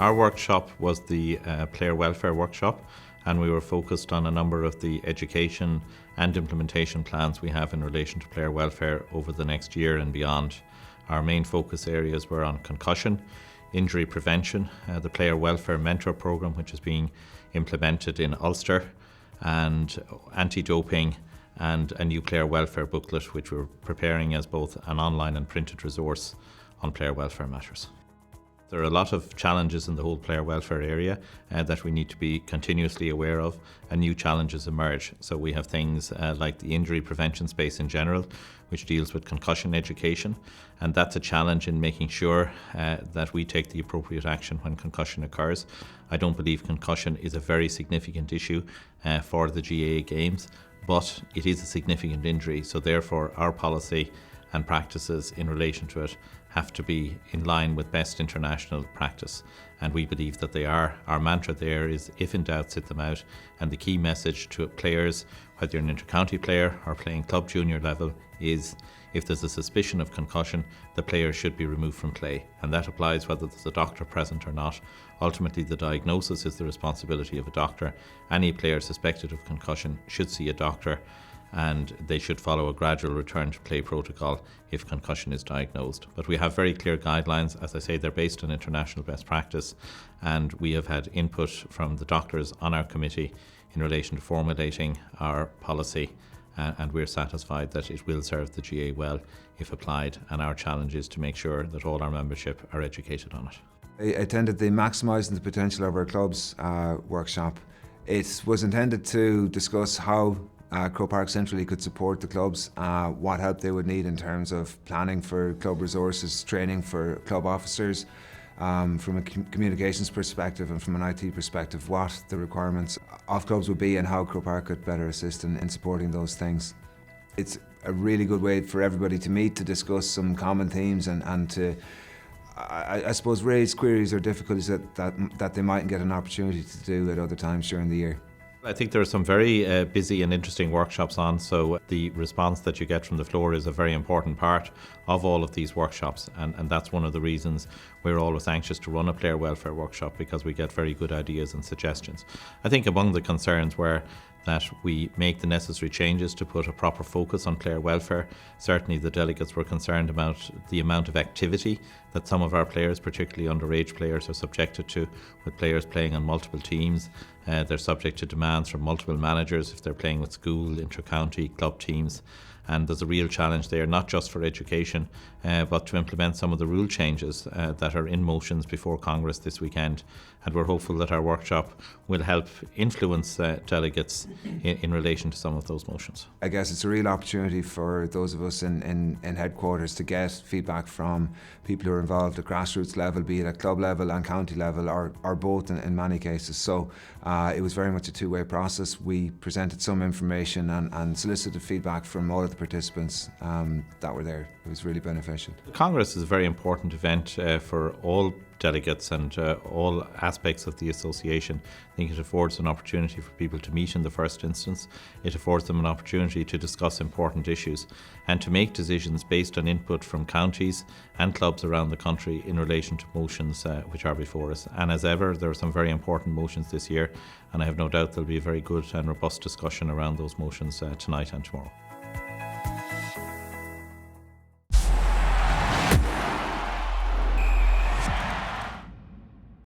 Our workshop was the player welfare workshop, and we were focused on a number of the education and implementation plans we have in relation to player welfare over the next year and beyond. Our main focus areas were on concussion, injury prevention, the player welfare mentor program which is being implemented in Ulster, and anti-doping, and a new player welfare booklet which we're preparing as both an online and printed resource on player welfare matters. There are a lot of challenges in the whole player welfare area that we need to be continuously aware of, and new challenges emerge. So we have things like the injury prevention space in general, which deals with concussion education, and that's a challenge in making sure that we take the appropriate action when concussion occurs. I don't believe concussion is a very significant issue for the GAA Games, but it is a significant injury, so therefore our policy and practices in relation to it have to be in line with best international practice, and we believe that they are. Our mantra there is, if in doubt, sit them out, and the key message to players, whether you're an inter-county player or playing club junior level, is if there's a suspicion of concussion, the player should be removed from play, and that applies whether there's a doctor present or not. Ultimately, the diagnosis is the responsibility of a doctor. Any player suspected of concussion should see a doctor, and they should follow a gradual return to play protocol if concussion is diagnosed. But we have very clear guidelines. As I say, they're based on international best practice, and we have had input from the doctors on our committee in relation to formulating our policy, and we're satisfied that it will serve the GAA well if applied, and our challenge is to make sure that all our membership are educated on it. I attended the Maximising the Potential of Our Clubs workshop. It was intended to discuss how Croke Park Centrally could support the clubs, what help they would need in terms of planning for club resources, training for club officers, from a communications perspective and from an IT perspective, what the requirements of clubs would be and how Croke Park could better assist in supporting those things. It's a really good way for everybody to meet, to discuss some common themes and to, I suppose, raise queries or difficulties that they mightn't get an opportunity to do at other times during the year. I think there are some very busy and interesting workshops on, so the response that you get from the floor is a very important part of all of these workshops, and that's one of the reasons we're always anxious to run a player welfare workshop, because we get very good ideas and suggestions. I think among the concerns were that we make the necessary changes to put a proper focus on player welfare. Certainly the delegates were concerned about the amount of activity that some of our players, particularly underage players, are subjected to, with players playing on multiple teams. They're subject to demands from multiple managers if they're playing with school, inter-county, club teams. And there's a real challenge there, not just for education, but to implement some of the rule changes that are in motions before Congress this weekend. And we're hopeful that our workshop will help influence delegates in relation to some of those motions. I guess it's a real opportunity for those of us in headquarters to get feedback from people who are involved at grassroots level, be it at club level and county level, or both in many cases. So it was very much a two-way process. We presented some information and solicited feedback from all of the participants that were there. It was really beneficial. The Congress is a very important event for all delegates and all aspects of the association. I think it affords an opportunity for people to meet in the first instance. It affords them an opportunity to discuss important issues and to make decisions based on input from counties and clubs around the country in relation to motions which are before us. And as ever, there are some very important motions this year, and I have no doubt there'll be a very good and robust discussion around those motions tonight and tomorrow.